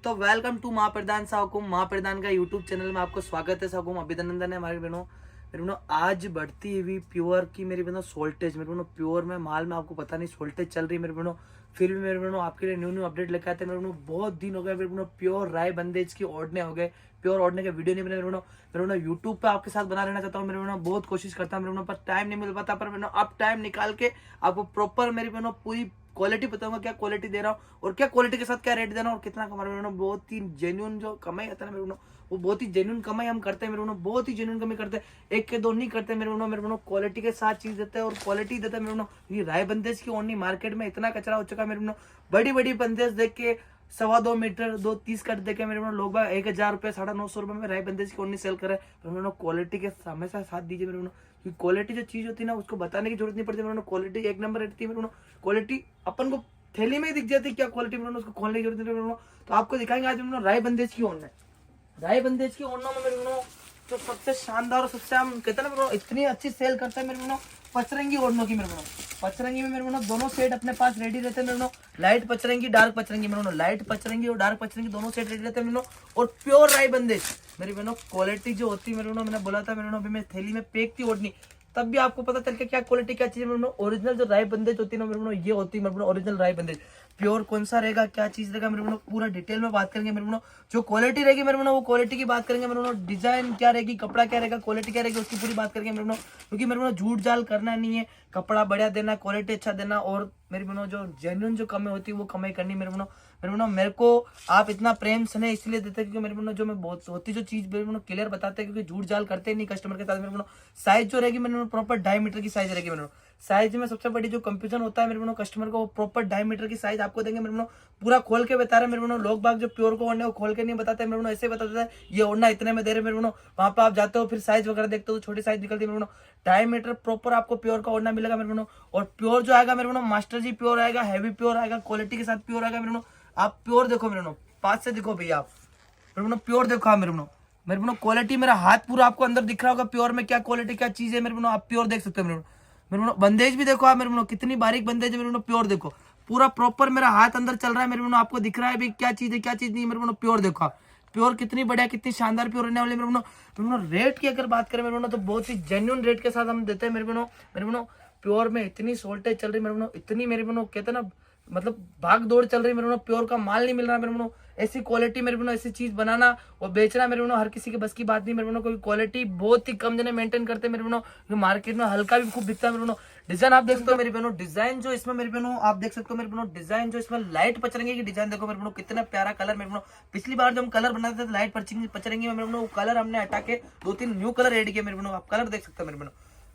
तो welcome to माँ प्रधान साकुम। माँ प्रधान का यूट्यूब चैनल में आपको स्वागत है। साकुम अभिनंदन है हमारे बहनों। मेरे बहनों आज बढ़ती हुई प्योर की मेरी बहनों सोल्टेज, मेरे बहनों प्योर में माल में आपको पता नहीं सोल्टेज चल रही है मेरे बहनों। फिर भी मेरे बहनों आपके लिए न्यू न्यू अपडेट लेकर आते हैं मेरे बहनों। बहुत दिन हो गए मेरे बहनों, प्योर राय बंदेज की ओढ़ने हो गए, प्योर ओढ़ने के वीडियो नहीं बने मेरे बहनों। मेरे बहनों यूट्यूब पे आपके साथ बना रहना चाहता हूँ मेरे बहनों, बहुत कोशिश करता हूँ मेरे बहनों, पर टाइम नहीं मिल पाता। पर मेरे बहनों अब टाइम निकाल के आपको प्रॉपर मेरी बहनों पूरी क्वालिटी बताऊंगा, क्या क्वालिटी दे रहा हूँ और क्या क्वालिटी के साथ क्या रेट देना और कितना कमा रहे हैं। बहुत ही जेन्युइन जो कमाई आता है ना मेरे बहनों, वो बहुत ही जेन्युइन कमाई हम करते हैं मेरे बहनों, बहुत ही जेन्युइन कमाई करते हैं। एक के दो नहीं करते मेरे बहनों। मेरे बहनों क्वालिटी के साथ चीज देते हैं और क्वालिटी देता है मेरे बहनों। ये राय बंदेज की ओढ़नी मार्केट में इतना कचरा हो चुका है मेरे बहनों। बड़ी बड़ी बंदेज देख के 2.25 मीटर 2.30 कट देखे मेरे बहनों लोग 1,000 रुपए 950 रुपए में राय बंदेज की ओढ़नी सेल करे। मेरे बहनों क्वालिटी के हमेशा साथ दीजिए मेरे बहनों। क्वालिटी जो चीज होती है ना उसको बताने की जरूरत नहीं पड़ती मेरे बहनों। क्वालिटी एक नंबर रहती है मेरे बहनों। क्वालिटी अपन को थैली में ही दिख जाती है क्या क्वालिटी में, उसको खोलने की जरूरत नहीं। तो आपको दिखाएंगे आज हम राय बंदेज की ओढ़ना। राय बंदेज की ओढ़ना में मेरे बहनों तो सबसे शानदार और सबसे हम कहते हैं ना मेरे इतनी अच्छी सेल करते हैं मेरे बहनों पचरंगी ओढ़नों की मेरे बहनों। पचरंगी में मेरे बहनों दोनों सेट अपने पास रेडी रहते हैं मेरे बहनों। लाइट पचरंगी डार्क पचरंगी मेरे बहनों, लाइट पचरंगी और डार्क पचरंगी दोनों सेट रेडी रहते हैं मेरे बहनों। और प्योर राय बंदेज मेरी बहनों क्वालिटी जो होती है मेरे बहनों, मैंने बोला था मेरे बहनों अभी मैं थैली में पैक थी ओढ़नी, तब भी आपको पता चल के क्या क्वालिटी क्या चीज है। ओरिजिनल जो राय बंदेज होती है ना मेरे बहनों, ये होती है मेरे बहनों ओरिजिनल राय बंदेज। प्योर कौन सा रहेगा, क्या चीज रहेगा मेरे बहनों, पूरा डिटेल में बात करेंगे मेरे बहनों। जो क्वालिटी रहेगी मेरे बहनों वो क्वालिटी की बात करेंगे मेरे बहनों। डिजाइन क्या रहेगी, कपड़ा क्या रहेगा, क्वालिटी क्या रहेगी, उसकी पूरी बात करेंगे मेरे बहनों। क्योंकि मेरे बहनों झूठ जाल करना नहीं है, कपड़ा बढ़िया देना, क्वालिटी अच्छा देना और मेरी बहनों जो जेन्युइन जो कमाई होती है वो कमाई करनी मेरे बहनों। मेरे बहनों मेरे को आप इतना प्रेम स्नेह इसलिए देते हैं क्योंकि मेरे बहनों जो मैं बहुत होती जो चीज मेरे बहनों क्लियर बताते हैं, क्योंकि झूठ जाल करते नहीं कस्टमर के साथ मेरे बहनों। साइज जो रहेगी मेरे बहनों प्रॉपर 2.5 मीटर की साइज रहेगी मेरे बहनों। साइज में सबसे बड़ी जो कंफ्यूजन होता है मेरे बहनों कस्टमर को, वो प्रॉपर 2.5 मीटर की साइज आपको देंगे मेरे बहनों। पूरा खोल के बता रहे मेरे बहनों। लोग बाग जो प्योर को ओढ़ने वो खोल के नहीं बताते मेरे बहनों, ऐसे बता देता है ये ओढ़ना इतने में दे रहे मेरे बहनों। वहां पे आप जाते हो फिर साइज वगैरह देखते हो तो छोटी साइज निकलती है मेरे बहनों। 2.5 मीटर प्रॉपर आपको प्योर का ओढ़ना मिलेगा मेरे बहनों। और प्योर जो आएगा मेरे बहनों मास्टर जी प्योर आएगा, हैवी प्योर आएगा, क्वालिटी के साथ प्योर आएगा मेरे बहनों। आप प्योर देखो मेरे बहनों, पास से देखो भैया आप मेरे बहनों, प्योर देखो आप मेरे बहनों। मेरे बहनों क्वालिटी मेरा हाथ पूरा आपको अंदर दिख रहा होगा प्योर में क्या क्वालिटी क्या चीज है मेरे बहनों, आप प्योर देख सकते हो मेरे बहनों। मेरे बहनों बंदेज भी देखो आप मेरे बहनों, कितनी बारीक बंदेज है मेरे बहनों, प्योर देखो। पूरा प्रॉपर मेरा हाथ अंदर चल रहा है मेरे बहनों, आपको दिख रहा है भी क्या चीज है क्या चीज नहीं है मेरे बहनों। प्योर देखो आप, प्योर कितनी बढ़िया कितनी शानदार प्योर रहने वाली मेरे बहनों। मेरे बहनों रेट की अगर बात करें मेरे बहनों तो बहुत ही जेन्युइन रेट के साथ हम देते हैं मेरे बहनों। मेरे बहनों प्योर में इतनी सोल्टेज चल रही मेरे बहनों, इतनी मेरे बहनों कहते हैं ना मतलब भाग दौड़ चल रही मेरे बहनों, प्योर का माल नहीं मिल रहा मेरे बहनों। ऐसी क्वालिटी मेरे बहनों ऐसी चीज बनाना और बेचना मेरे बहनों हर किसी के बस की बात नहीं मेरे बहनों, क्योंकि क्वालिटी बहुत ही कम जने मेंटेन करते हैं मेरे बहनों। मार्केट में हल्का भी खूब बिकता है मेरे बहनों। डिजाइन आप देख सकते हो मेरी बहनों, डिजाइन जो इसमें मेरे बहनों आप देख सकते हो मेरे बहनों, डिजाइन जो इसमें लाइट पचरंगी की डिजाइन देखो मेरे बहनों, कितना प्यारा कलर मेरे बहनों। पिछली बार जब हम कलर बनाते थे लाइट पचरंगी में मेरे बहनों, वो कलर हमने हटा के 2-3 न्यू कलर ऐड किया मेरे बहनों। आप कलर देख सकते हो मेरे बहनों,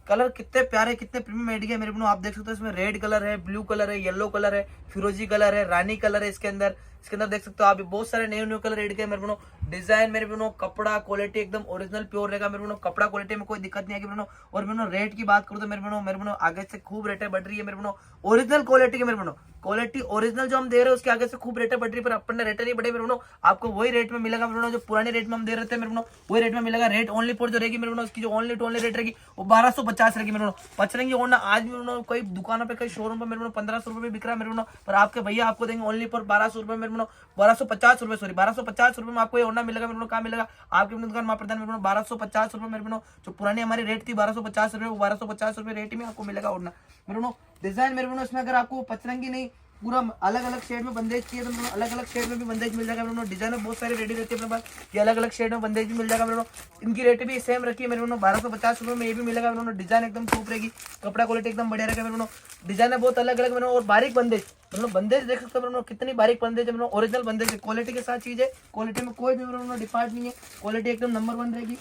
कलर कितने प्यारे कितने प्रीमियम ऐड किया मेरे बहनों। आप देख सकते हो इसमें रेड कलर है, ब्लू कलर है, येलो कलर है, फिरोजी कलर है, रानी कलर है इसके अंदर देख सकते हो आप बहुत सारे न्यू कलर ऐड किए मेरे बहनों। डिजाइन मेरे बहनों, कपड़ा क्वालिटी एकदम ओरिजिनल प्योर रहेगा मेरे बहनों, कपड़ा क्वालिटी में कोई दिक्कत नहीं आएगी मेरे बहनों। और मेरे बहनों रेट की बात करूं तो मेरे बहनों आगे से खूब रेटें बढ़ रही है मेरे बहनों। ओरिजिनल क्वालिटी के मेरे बहनों, क्वालिटी ओरिजिनल जो हम दे रहे हैं उसके आगे से खूब रेटें बढ़ रही है, पर अपन ने रेटें नहीं बढ़े मेरे बहनों। आपको वही रेट में मिलेगा मेरे बहनों जो पुराने रेट में हम दे रहे थे मेरे बहनों, वही रेट में मिलेगा। रेट ओनली फॉर जो रहेगी मेरे बहनों, उसकी जो ओनली टू ओनली रेट रहेगी वो 1250 रहेगी मेरे बहनों। पचरंगी ओढ़ना आज भी मेरे बहनों कोई दुकानों पे कई शोरूम पे मेरे बहनों 1500 रुपए बिक रहा है मेरे बहनों, पर आपके भैया आपको देंगे ओनली फॉर 1200 रुपए मेरे बहनों। 1250 रुपए सॉरी 1250 रुपए में आपको ये ओढ़ना मिलेगा मेरे बहनों। कहाँ मिलेगा आपके दुकान माँ प्रधान मेरे बहनों 1250 रुपए मेरे बहनों। जो पुरानी हमारी रेट थी 1250 रुपए, वो 1250 रुपए रेट में आपको मिलेगा ओढ़ना मेरे बहनों। डिजाइन मेरे बहनों इसमें अगर आपको पचरंगी नहीं पूरा अलग अलग शेड में बंदेज चाहिए तो अलग अलग शेड में भी बंदेज मिल जाएगा मेरे बहनों। डिजाइन में बहुत सारी रेडी रहती है अपने पास, ये अलग अलग शेड में बंदेज भी मिल जाएगा मेरे बहनों। इनकी रेट भी सेम रखी है मेरे बहनों, 1250 रुपए में ये भी मिलेगा मेरे बहनों। डिजाइन एकदम टूप रहेगी, कपड़ा क्वालिटी एकदम बढ़िया रहेगा मेरे बहनों। डिजाइन है बहुत अलग अलग मेरे बहनों। और बारीक बंदेज मेरे बहनों, बंदेज देख सकते हो मेरे बहनों कितनी बारीक बंदेज है मेरे बहनों, ओरिजिनल बंदेज है, क्वालिटी के साथ चीज है। क्वालिटी में कोई भी मेरे बहनों डिफॉल्ट नहीं है, क्वालिटी एकदम नंबर 1 रहेगी,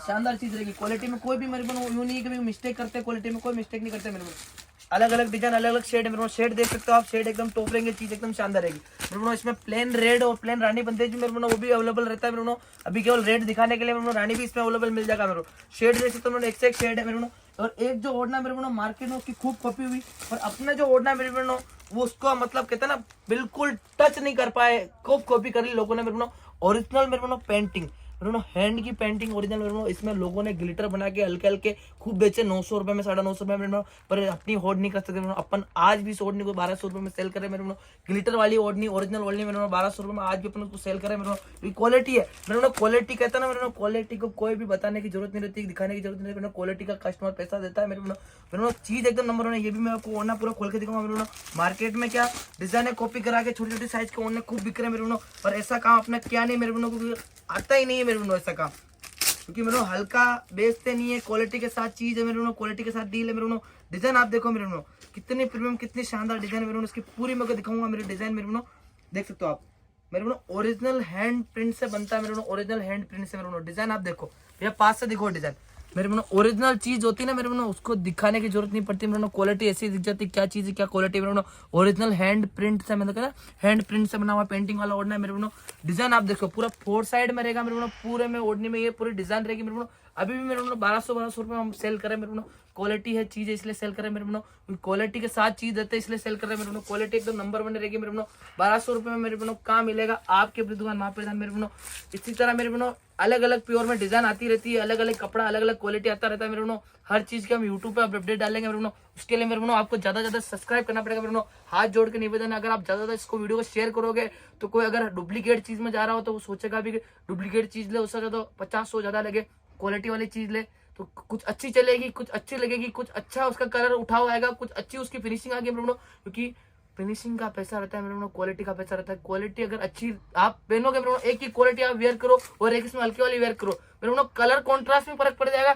शानदार चीज रहेगी। क्वालिटी में कोई भी मेरे बहनों यूं नहीं कि मिस्टेक करते, क्वालिटी में कोई मिस्टेक नहीं करते मेरे बहनों। अलग अलग डिजाइन अलग अलग शेड है मेरे बहनों, शेड देख सकते हो आप, शेड एकदम टॉप रहेंगे, चीज एकदम शानदार रहेगी मेरे बहनों। इसमें प्लेन रेड और प्लेन रानी बंदेज भी मेरे बहनों वो भी अवेलेबल रहता है मेरे बहनों। अभी केवल रेड दिखाने के लिए मेरे बहनों रानी भी इसमें अवेलेबल मिल जाएगा मेरे बहनों। शेड देख सकते हो मेरे एक से एक शेड है मेरे बहनों। और एक जो ओढ़ना मेरे बहनों मार्केट में उसकी खूब कॉपी हुई, और अपने जो ओढ़ना मेरे बहनों वो उसको मतलब कहते हैं ना बिल्कुल टच नहीं कर पाए, खूब कॉपी कर ली लोगों ने मेरे बहनों। ओरिजिनल मेरे बहनों पेंटिंग मेरे हैंड की पेंटिंग ओरिजिनल मेरे इसमें लोगों ने ग्लिटर बना के हल्के हल्के खूब बेचे 900 रुपए में 950 रुपए में, पर अपनी होड़ नहीं कर सकते मेरे अपन आज भी ओढ़नी को 1200 रुपए में सेल कर रहे हैं मेरे ग्लिटर वाली ओढ़नी ओरिजिनल ओढ़नी मेरे 1200 रुपए में आज भी अपन उसको सेल कर रहे हैं मेरे क्वालिटी है मेरे क्वालिटी कहता है ना मेरे क्वालिटी को कोई भी बताने की जरूरत नहीं रहती, दिखाने की जरूरत नहीं रहती, क्वालिटी का कस्टमर पैसा देता है मेरे चीज एकदम नंबर 1 है। ये भी मैं आपको ओढ़ना पूरा खोल के दिखाऊंगा मेरे मार्केट में क्या डिजाइन है कॉपी करा के छोटी छोटी साइज के ओढ़ने खूब बिक रहे हैं मेरे पर ऐसा काम अपने क्या नहीं मेरे को आता ही नहीं है मेरे ऐसा काम, क्योंकि मेरे हल्का बेचते नहीं है, क्वालिटी के साथ चीज है मेरे क्वालिटी के साथ डील है मेरे डिजाइन आप देखो मेरे कितनी प्रीमियम कितनी शानदार डिजाइन मेरे इसकी पूरी मैं दिखाऊंगा मेरे डिजाइन मेरे देख सकते हो आप मेरे ओरिजिनल हैंड प्रिंट से बनता है मेरे ओरिजिनल हैंड प्रिंट से मेरे डिजाइन आप देखो भैया पास से देखो डिजाइन मेरे ओरिजिनल चीज होती है ना मेरे उसको दिखाने की जरूरत नहीं पड़ती मेरे क्वालिटी ऐसी दिख जाती क्या चीज है क्या क्वालिटी मेरे ओरिजिनल हैंड प्रिंट से मतलब हैंड प्रिंट से बना हुआ पेंटिंग वाला ओढ़ना है मेरे डिजाइन आप देखो पूरा 4 साइड में रहेगा मेरे पूरे में ओढ़ने में ये पूरी डिजाइन रहेगी मेरे अभी भी मेरे 1200 रुपए हम सेल करें मेरे क्वालिटी है चीज है इसलिए सेल करें मेरे क्वालिटी के साथ चीज देते हैं इसलिए सेल कर रहे हैं मेरे क्वालिटी एकदम नंबर 1 रहेगी मेरे 1200 रुपए में मेरे कहाँ मिलेगा आपके अपनी दुकान वहाँ पे मेरे इसी तरह मेरे अलग अलग प्योर में डिजाइन आती रहती है, अलग अलग कपड़ा अलग अलग क्वालिटी आता रहता है मेरे हर चीज के हम यूट्यूब पे अपडेट डालेंगे मेरे उसके लिए मेरे आपको ज्यादा सब्सक्राइब करना पड़ेगा मेरे हाथ जोड़ के निवेदन है, अगर आप ज्यादा इसको वीडियो को शेयर करोगे तो कोई अगर डुप्लीकेट चीज में जा रहा हो तो वो सोचेगा भी डुप्लीकेट चीज ले, उससे तो 50-100 ज्यादा लगे, क्वालिटी वाली चीज ले तो कुछ अच्छी चलेगी, कुछ अच्छी लगेगी, कुछ अच्छा उसका कलर उठा हुआ आएगा, कुछ अच्छी उसकी फिनिशिंग आएगी मेरे क्योंकि फिनिशिंग का पैसा रहता है मेरे क्वालिटी का पैसा रहता है। क्वालिटी अगर अच्छी आप पहनोगे मेरे एक ही क्वालिटी आप वेयर करो और एक इसमें हल्की वाली वेयर करो मेरे कलर कॉन्ट्रास्ट में फर्क पड़ जाएगा।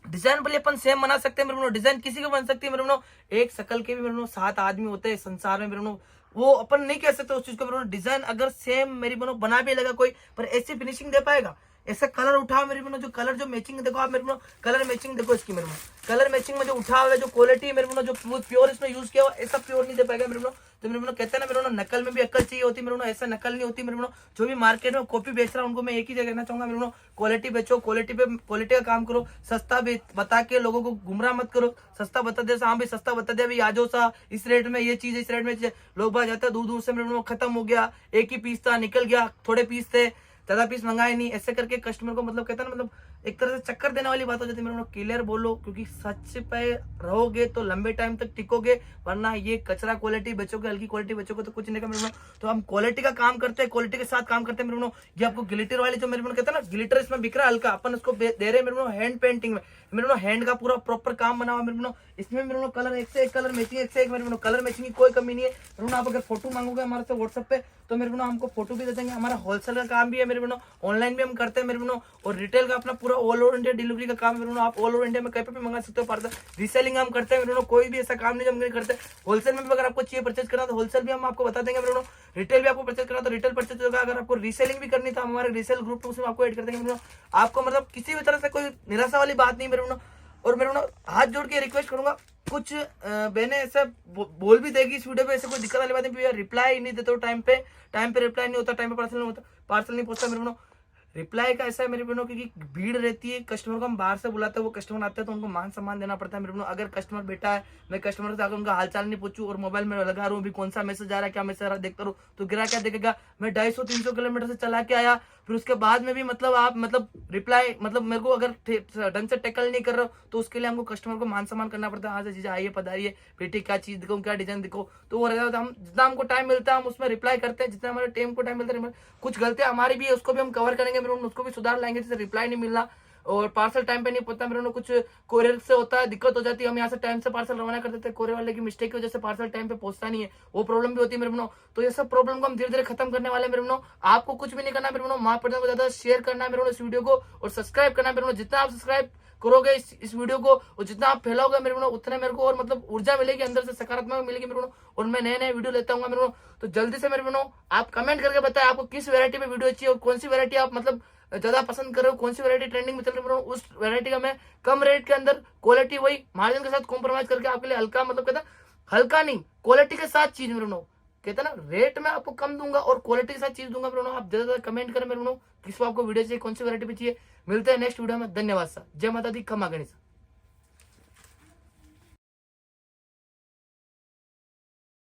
डिजाइन भले अपन सेम बना सकते हैं मेरे डिजाइन किसी को बन सकती है मेरे एक शकल के भी मेरे 7 आदमी होते हैं संसार में मेरे वो अपन नहीं कह सकते उस चीज को मेरे डिजाइन अगर सेम मेरी बना भी लगा कोई पर ऐसी फिनिशिंग दे पाएगा, ऐसा कलर उठा मेरे जो कलर जो मैचिंग देखो आप मेरे कलर मैचिंग देखो इसकी मेरे कलर मैचिंग में जो उठा हुआ है जो क्वालिटी मेरे जो प्योर इसमें यूज किया हुआ ऐसा प्योर नहीं दे पाएगा मेरे तो मेरे कहते हैं ना मेरे नकल में भी अक्ल चाहिए होती मेरे ऐसा नकल नहीं होती मेरे जो भी मार्केट में कॉपी बेच रहा है उनको मैं एक ही जगह कहना चाहूंगा मेरे क्वालिटी बेचो, क्वालिटी का काम करो, सस्ता बता के लोगों को गुमराह मत करो, सस्ता बता दे हाँ भाई सस्ता बता दिया भाई आजो सा इस रेट में ये चीज इस रेट में लोग बात जाते हैं दूर दूर से मेरे खत्म हो गया, एक ही पीस था निकल गया, थोड़े पीस थे ज्यादा पीस मंगाए नहीं, ऐसे करके कस्टमर को मतलब कहता है ना मतलब एक तरह से चक्कर देने वाली बात हो जाती है मेरे क्लियर बोलो, क्योंकि सच पे रहोगे तो लंबे टाइम तक टिकोगे, वरना ये कचरा क्वालिटी बेचोगे हल्की क्वालिटी बेचोगे तो कुछ नहीं मेरे तो हम क्वालिटी का काम करते हैं, क्वालिटी के साथ काम करते हैं मेरे ये आपको ग्लिटर वाली जो मेरे कहता है ना ग्लिटर इसमें बिक रहा है हल्का अपन उसको दे रहे हैं मेरे हैंड पेंटिंग में मेरे हैंड का पूरा प्रॉपर काम बना हुआ मेरे इसमें मेरे कलर एक से एक कलर मैचिंग एक से एक मेरे कलर मैचिंग की कोई कमी नहीं है मेरे आप अगर फोटो मांगोगे हमारे से व्हाट्सएप पे तो मेरे हमको फोटो भी दे देंगे, हमारा होलसेल का काम भी है मेरे ऑनलाइन भी हम करते हैं मेरे और रिटेल का अपना पूरा ऑल ओवर इंडिया डिलीवरी का काम है मेरे आप ऑल ओवर इंडिया में कहीं पे भी मंगा सकते हो पार्सल, रीसेलिंग हम करते हैं मेरे कोई भी ऐसा काम नहीं जो हम नहीं करते। होलसेल में भी अगर आपको चाहिए परचेज करना तो होलसेल भी हम आपको बता देंगे मेरे रिटेल भी आपको परचेज करना तो रिटेल परचेज होगा, अगर आपको रीसेलिंग भी करनी तो हमारे रीसेल ग्रुप उसमें आपको ऐड कर देंगे मेरे आपको मतलब किसी भी तरह से कोई निराशा वाली बात नहीं मेरे और मेरे हाथ जोड़ के रिक्वेस्ट करूंगा कुछ बहने ऐसा बोल भी देगी इस वीडियो पे ऐसे कोई दिक्कत वाली बात नहीं, रिप्लाई नहीं देते हो टाइम पे रिप्लाई नहीं होता, टाइम पे पार्सल नहीं पहुंचता मेरे रिप्लाई का ऐसा है मेरे बहनों क्योंकि भीड़ रहती है, कस्टमर को हम बाहर से बुलाते हैं, वो कस्टमर आते हैं तो उनको मान सम्मान देना पड़ता है मेरे बहनों। अगर कस्टमर बैठा है मैं कस्टमर से आकर उनका हालचाल नहीं पूछूं और मोबाइल में लगा रहा हूँ भी कौन सा मैसेज आ रहा है क्या मैसेज आ रहा है देखता रहूँ तो गिरा क्या देखेगा, मैं 250-300 किलोमीटर से चला के आया फिर उसके बाद में भी मतलब आप मतलब रिप्लाई मतलब मेरे को अगर ढंग से टैकल नहीं कर रहे हो तो उसके लिए हमको कस्टमर को मान सम्मान करना पड़ता है, हाँ से चीजें आइए पधारिए बेटी क्या चीज दिखाऊं क्या डिजाइन दिखाओ तो वो रहता है। हम जितना हमको टाइम मिलता है हम उसमें रिप्लाई करते हैं, जितना हमारे टाइम को टाइम मिलता है कुछ गलतियां हमारी भी है उसको भी हम कवर करेंगे मेरे उसको भी सुधार लाएंगे, जैसे रिप्लाई नहीं मिलना और पार्सल टाइम पे नहीं पहुंचता मेरे कुछ कोरियर से होता है दिक्कत हो जाती है, हम यहाँ से टाइम से पार्सल रवाना कर देते हैं, कोरियर वाले की मिस्टेक की वजह से पार्सल टाइम पे पहुंचता नहीं है, वो प्रॉब्लम भी होती है मेरे तो ये सब प्रॉब्लम को हम धीरे धीरे खत्म करने वाले मेरे आपको कुछ भी नहीं करना मेरे माँ प्रधान को ज्यादा शेयर करना है मेरे इस वीडियो को और सब्सक्राइब करना है मेरे जितना आप सब्सक्राइब करोगे इस वीडियो को और जितना आप फैलाओगे मेरे उतने मेरे को और मतलब ऊर्जा मिलेगी अंदर से सकारात्मक मिलेगी मेरे और मैं नए नए वीडियो लेता हूँ मेरे तो जल्दी से मेरे आप कमेंट करके बताएं आपको किस वैरायटी में वीडियो चाहिए और कौन सी वैरायटी आप मतलब ज्यादा पसंद कर रहे हो, कौन सी वैरायटी ट्रेंडिंग में चल रही है उस वैरायटी का मैं कम रेट के अंदर क्वालिटी वही मार्जिन के साथ कॉम्प्रोमाइज करके आपके लिए हल्का मतलब कहता हल्का नहीं क्वालिटी के साथ चीज मेरे कहता ना रेट में आपको कम दूंगा और क्वालिटी के साथ चीज दूंगा मेरे आप ज्यादा कमेंट करें मेरे किस आपको वीडियो चाहिए कौन सी वैरायटी पे चाहिए। मिलते हैं नेक्स्ट वीडियो में, धन्यवाद सर, जय माता दी, खमा गणेश।